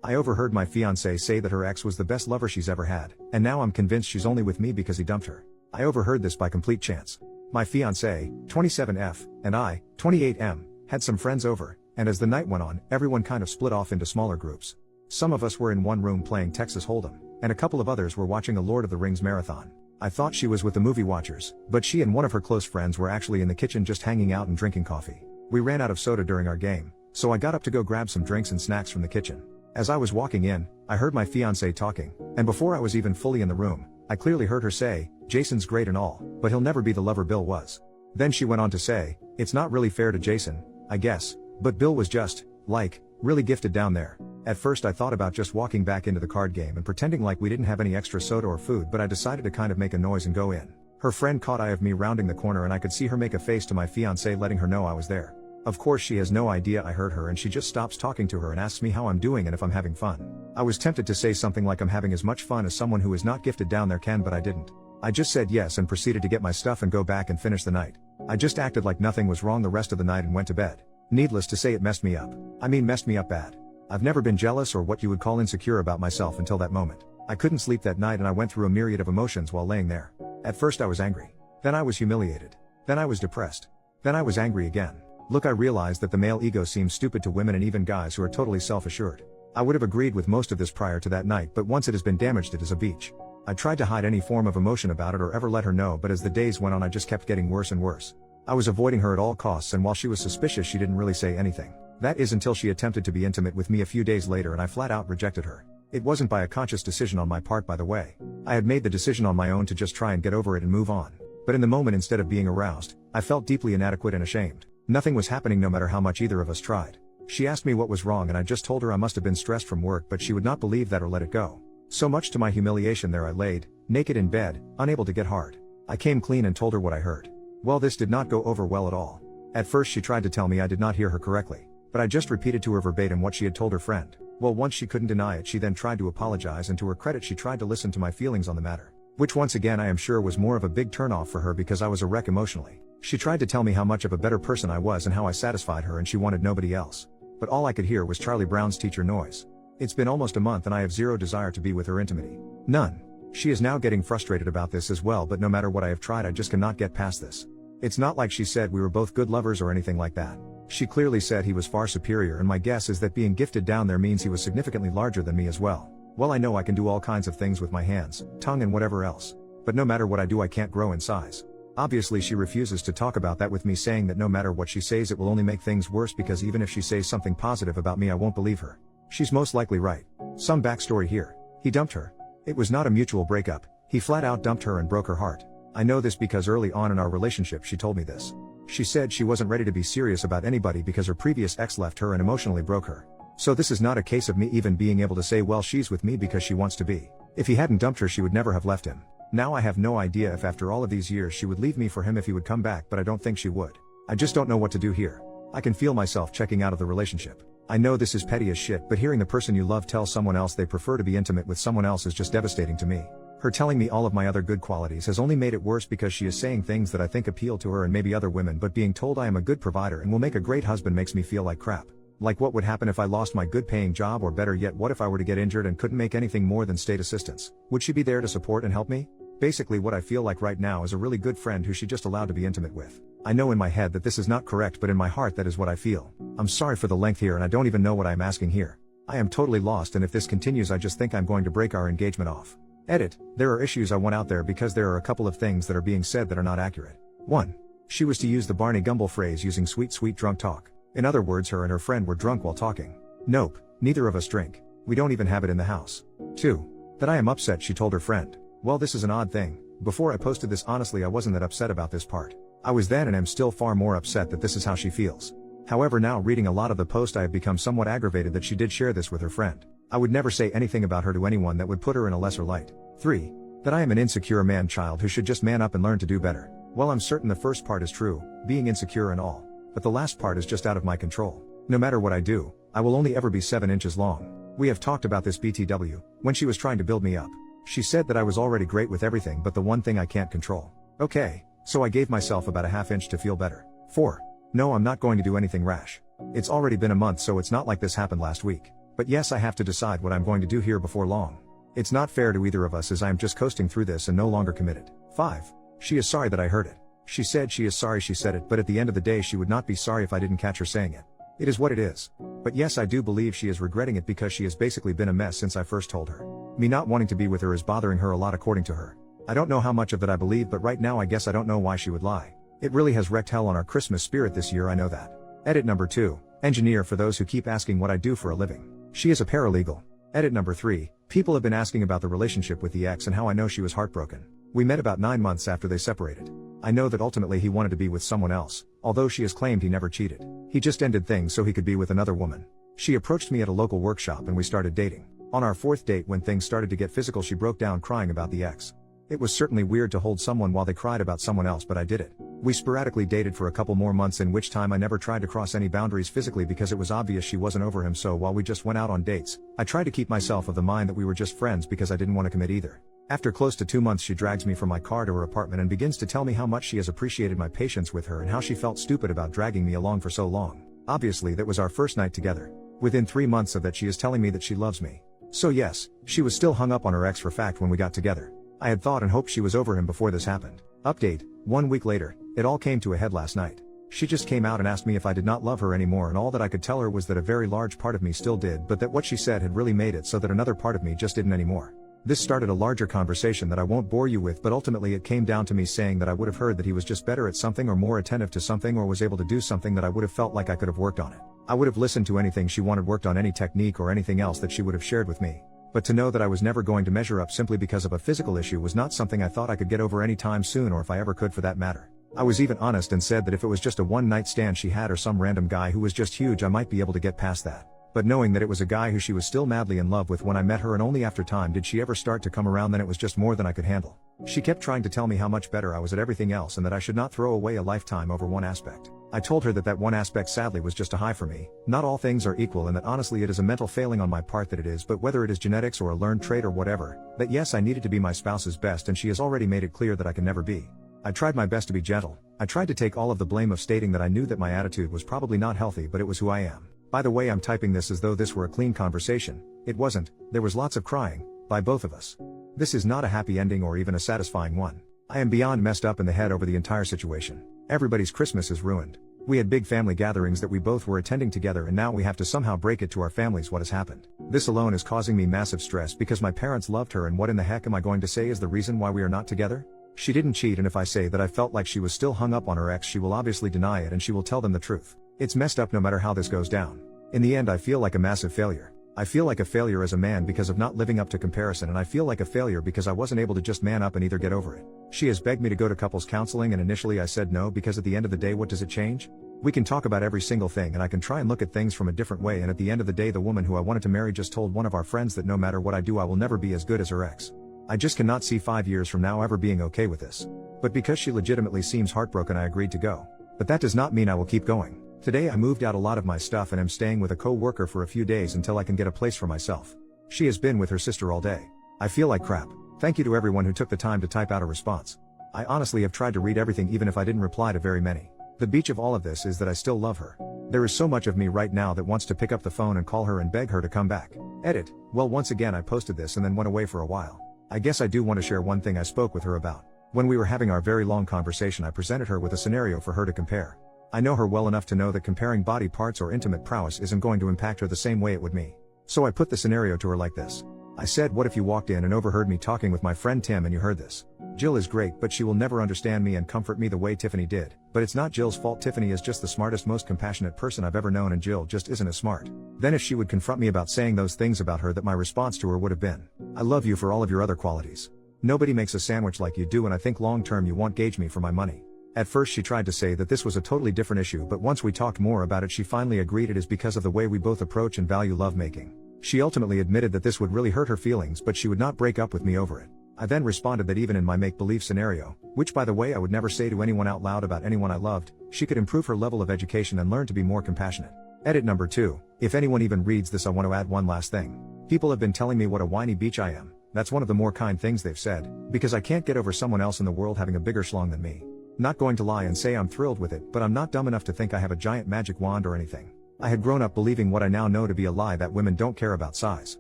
I overheard my fiancée say that her ex was the best lover she's ever had, and now I'm convinced she's only with me because he dumped her. I overheard this by complete chance. My fiancée, 27F, and I, 28M, had some friends over, and as the night went on, everyone kind of split off into smaller groups. Some of us were in one room playing Texas Hold'em, and a couple of others were watching a Lord of the Rings marathon. I thought she was with the movie watchers, but she and one of her close friends were actually in the kitchen just hanging out and drinking coffee. We ran out of soda during our game, so I got up to go grab some drinks and snacks from the kitchen. As I was walking in, I heard my fiancée talking, and before I was even fully in the room, I clearly heard her say, "Jason's great and all, but he'll never be the lover Bill was." Then she went on to say, "It's not really fair to Jason, I guess, but Bill was just, like, really gifted down there." At first I thought about just walking back into the card game and pretending like we didn't have any extra soda or food, but I decided to kind of make a noise and go in. Her friend caught eye of me rounding the corner and I could see her make a face to my fiancée letting her know I was there. Of course she has no idea I heard her and she just stops talking to her and asks me how I'm doing and if I'm having fun. I was tempted to say something like I'm having as much fun as someone who is not gifted down there can, but I didn't. I just said yes and proceeded to get my stuff and go back and finish the night. I just acted like nothing was wrong the rest of the night and went to bed. Needless to say, it messed me up. I mean, messed me up bad. I've never been jealous or what you would call insecure about myself until that moment. I couldn't sleep that night and I went through a myriad of emotions while laying there. At first I was angry. Then I was humiliated. Then I was depressed. Then I was angry again. Look, I realized that the male ego seems stupid to women and even guys who are totally self-assured. I would have agreed with most of this prior to that night, but once it has been damaged, it is a beach. I tried to hide any form of emotion about it or ever let her know, but as the days went on I just kept getting worse and worse. I was avoiding her at all costs, and while she was suspicious she didn't really say anything. That is until she attempted to be intimate with me a few days later and I flat out rejected her. It wasn't by a conscious decision on my part, by the way. I had made the decision on my own to just try and get over it and move on. But in the moment, instead of being aroused, I felt deeply inadequate and ashamed. Nothing was happening no matter how much either of us tried. She asked me what was wrong and I just told her I must have been stressed from work, but she would not believe that or let it go. So much to my humiliation, there I laid, naked in bed, unable to get hard. I came clean and told her what I heard. Well, this did not go over well at all. At first she tried to tell me I did not hear her correctly, but I just repeated to her verbatim what she had told her friend. Well, once she couldn't deny it, she then tried to apologize, and to her credit she tried to listen to my feelings on the matter. Which once again I am sure was more of a big turnoff for her because I was a wreck emotionally. She tried to tell me how much of a better person I was and how I satisfied her, and she wanted nobody else. But all I could hear was Charlie Brown's teacher noise. It's been almost a month and I have zero desire to be with her intimately. None. She is now getting frustrated about this as well, but no matter what I have tried I just cannot get past this. It's not like she said we were both good lovers or anything like that. She clearly said he was far superior, and my guess is that being gifted down there means he was significantly larger than me as well. Well, I know I can do all kinds of things with my hands, tongue and whatever else. But no matter what I do I can't grow in size. Obviously she refuses to talk about that with me, saying that no matter what she says it will only make things worse, because even if she says something positive about me I won't believe her. She's most likely right. Some backstory here. He dumped her. It was not a mutual breakup. He flat out dumped her and broke her heart. I know this because early on in our relationship she told me this. She said she wasn't ready to be serious about anybody because her previous ex left her and emotionally broke her. So this is not a case of me even being able to say, well, she's with me because she wants to be. If he hadn't dumped her she would never have left him. Now I have no idea if after all of these years she would leave me for him if he would come back, but I don't think she would. I just don't know what to do here. I can feel myself checking out of the relationship. I know this is petty as shit, but hearing the person you love tell someone else they prefer to be intimate with someone else is just devastating to me. Her telling me all of my other good qualities has only made it worse because she is saying things that I think appeal to her and maybe other women, but being told I am a good provider and will make a great husband makes me feel like crap. Like what would happen if I lost my good paying job, or better yet, what if I were to get injured and couldn't make anything more than state assistance? Would she be there to support and help me? Basically what I feel like right now is a really good friend who she just allowed to be intimate with. I know in my head that this is not correct, but in my heart that is what I feel. I'm sorry for the length here and I don't even know what I'm asking here. I am totally lost, and if this continues I just think I'm going to break our engagement off. Edit. There are issues I want out there because there are a couple of things that are being said that are not accurate. 1. She was to use the Barney Gumble phrase using sweet drunk talk. In other words, her and her friend were drunk while talking. Nope, neither of us drink. We don't even have it in the house. 2. That I am upset, she told her friend. Well, this is an odd thing. Before I posted this, honestly I wasn't that upset about this part. I was then and am still far more upset that this is how she feels. However, now reading a lot of the post I have become somewhat aggravated that she did share this with her friend. I would never say anything about her to anyone that would put her in a lesser light. 3. That I am an insecure man-child who should just man up and learn to do better. Well, I'm certain the first part is true, being insecure and all. But the last part is just out of my control. No matter what I do, I will only ever be 7 inches long. We have talked about this BTW, when she was trying to build me up. She said that I was already great with everything but the one thing I can't control. Okay, so I gave myself about a ½ inch to feel better. 4. No, I'm not going to do anything rash. It's already been a month, so it's not like this happened last week. But yes, I have to decide what I'm going to do here before long. It's not fair to either of us as I am just coasting through this and no longer committed. 5. She is sorry that I heard it. She said she is sorry she said it, but at the end of the day she would not be sorry if I didn't catch her saying it. It is what it is. But yes, I do believe she is regretting it because she has basically been a mess since I first told her. Me not wanting to be with her is bothering her a lot according to her. I don't know how much of that I believe, but right now I guess I don't know why she would lie. It really has wrecked hell on our Christmas spirit this year, I know that. Edit number 2. Engineer, for those who keep asking what I do for a living. She is a paralegal. Edit number 3. People have been asking about the relationship with the ex and how I know she was heartbroken. We met about 9 months after they separated. I know that ultimately he wanted to be with someone else, although she has claimed he never cheated. He just ended things so he could be with another woman. She approached me at a local workshop and we started dating. On our 4th date, when things started to get physical, she broke down crying about the ex. It was certainly weird to hold someone while they cried about someone else, but I did it. We sporadically dated for a couple more months, in which time I never tried to cross any boundaries physically because it was obvious she wasn't over him, so while we just went out on dates, I tried to keep myself of the mind that we were just friends because I didn't want to commit either. After close to 2 months, she drags me from my car to her apartment and begins to tell me how much she has appreciated my patience with her and how she felt stupid about dragging me along for so long. Obviously that was our first night together. Within 3 months of that she is telling me that she loves me. So yes, she was still hung up on her ex for fact when we got together. I had thought and hoped she was over him before this happened. Update, 1 week later, it all came to a head last night. She just came out and asked me if I did not love her anymore, and all that I could tell her was that a very large part of me still did, but that what she said had really made it so that another part of me just didn't anymore. This started a larger conversation that I won't bore you with, but ultimately it came down to me saying that I would have heard that he was just better at something or more attentive to something or was able to do something that I would have felt like I could have worked on it. I would have listened to anything she wanted worked on, any technique or anything else that she would have shared with me. But to know that I was never going to measure up simply because of a physical issue was not something I thought I could get over any time soon, or if I ever could for that matter. I was even honest and said that if it was just a one-night stand she had or some random guy who was just huge, I might be able to get past that. But knowing that it was a guy who she was still madly in love with when I met her, and only after time did she ever start to come around, then it was just more than I could handle. She kept trying to tell me how much better I was at everything else and that I should not throw away a lifetime over one aspect. I told her that that one aspect sadly was just a high for me. Not all things are equal, and that honestly it is a mental failing on my part that it is, but whether it is genetics or a learned trait or whatever, that yes, I needed to be my spouse's best, and she has already made it clear that I can never be. I tried my best to be gentle. I tried to take all of the blame of stating that I knew that my attitude was probably not healthy, but it was who I am. By the way, I'm typing this as though this were a clean conversation. It wasn't. There was lots of crying, by both of us. This is not a happy ending or even a satisfying one. I am beyond messed up in the head over the entire situation. Everybody's Christmas is ruined. We had big family gatherings that we both were attending together, and now we have to somehow break it to our families what has happened. This alone is causing me massive stress because my parents loved her, and what in the heck am I going to say is the reason why we are not together? She didn't cheat, and if I say that I felt like she was still hung up on her ex, she will obviously deny it and she will tell them the truth. It's messed up no matter how this goes down. In the end, I feel like a massive failure. I feel like a failure as a man because of not living up to comparison, and I feel like a failure because I wasn't able to just man up and either get over it. She has begged me to go to couples counseling, and initially I said no because at the end of the day, what does it change? We can talk about every single thing and I can try and look at things from a different way, and at the end of the day, the woman who I wanted to marry just told one of our friends that no matter what I do, I will never be as good as her ex. I just cannot see 5 years from now ever being okay with this. But because she legitimately seems heartbroken, I agreed to go. But that does not mean I will keep going. Today I moved out a lot of my stuff and am staying with a co-worker for a few days until I can get a place for myself. She has been with her sister all day. I feel like crap. Thank you to everyone who took the time to type out a response. I honestly have tried to read everything, even if I didn't reply to very many. The beach of all of this is that I still love her. There is so much of me right now that wants to pick up the phone and call her and beg her to come back. Edit. Well, once again I posted this and then went away for a while. I guess I do want to share one thing I spoke with her about. When we were having our very long conversation, I presented her with a scenario for her to compare. I know her well enough to know that comparing body parts or intimate prowess isn't going to impact her the same way it would me. So I put the scenario to her like this. I said, what if you walked in and overheard me talking with my friend Tim and you heard this? Jill is great, but she will never understand me and comfort me the way Tiffany did. But it's not Jill's fault. Tiffany is just the smartest, most compassionate person I've ever known, and Jill just isn't as smart. Then if she would confront me about saying those things about her, that my response to her would have been, I love you for all of your other qualities. Nobody makes a sandwich like you do, and I think long term you won't gauge me for my money. At first she tried to say that this was a totally different issue, but once we talked more about it, she finally agreed it is because of the way we both approach and value lovemaking. She ultimately admitted that this would really hurt her feelings, but she would not break up with me over it. I then responded that even in my make-believe scenario, which by the way I would never say to anyone out loud about anyone I loved, she could improve her level of education and learn to be more compassionate. Edit number 2. If anyone even reads this, I want to add one last thing. People have been telling me what a whiny bitch I am. That's one of the more kind things they've said, because I can't get over someone else in the world having a bigger schlong than me. Not going to lie and say I'm thrilled with it, but I'm not dumb enough to think I have a giant magic wand or anything. I had grown up believing what I now know to be a lie, that women don't care about size.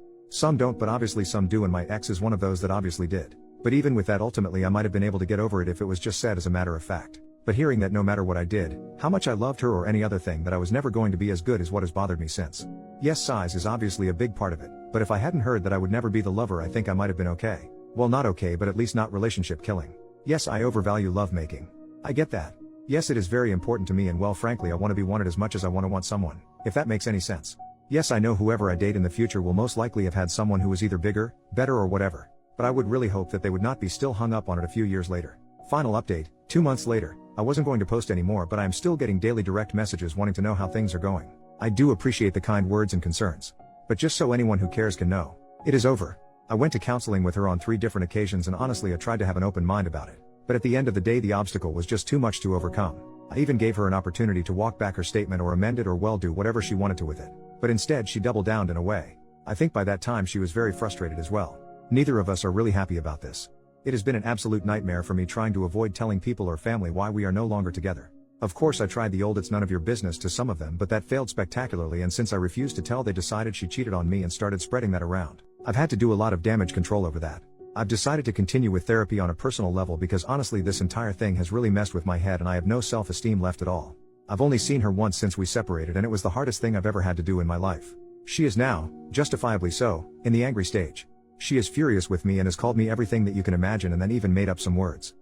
Some don't, but obviously some do, and my ex is one of those that obviously did. But even with that, ultimately I might have been able to get over it if it was just said as a matter of fact. But hearing that no matter what I did, how much I loved her or any other thing, that I was never going to be as good, is what has bothered me since. Yes, size is obviously a big part of it, but if I hadn't heard that I would never be the lover, I think I might have been okay. Well, not okay, but at least not relationship killing. Yes, I overvalue lovemaking. I get that. Yes, it is very important to me, and well, frankly, I want to be wanted as much as I want someone, if that makes any sense. Yes, I know whoever I date in the future will most likely have had someone who is either bigger, better, or whatever, but I would really hope that they would not be still hung up on it a few years later. Final update, 2 months later. I wasn't going to post anymore, but I am still getting daily direct messages wanting to know how things are going. I do appreciate the kind words and concerns. But just so anyone who cares can know, it is over. I went to counseling with her on 3 different occasions, and honestly I tried to have an open mind about it. But at the end of the day, the obstacle was just too much to overcome. I even gave her an opportunity to walk back her statement or amend it or well, do whatever she wanted to with it. But instead she doubled down in a way. I think by that time she was very frustrated as well. Neither of us are really happy about this. It has been an absolute nightmare for me trying to avoid telling people or family why we are no longer together. Of course I tried the old "it's none of your business" to some of them, but that failed spectacularly, and since I refused to tell, they decided she cheated on me and started spreading that around. I've had to do a lot of damage control over that. I've decided to continue with therapy on a personal level because honestly this entire thing has really messed with my head and I have no self-esteem left at all. I've only seen her once since we separated, and it was the hardest thing I've ever had to do in my life. She is now, justifiably so, in the angry stage. She is furious with me and has called me everything that you can imagine, and then even made up some words.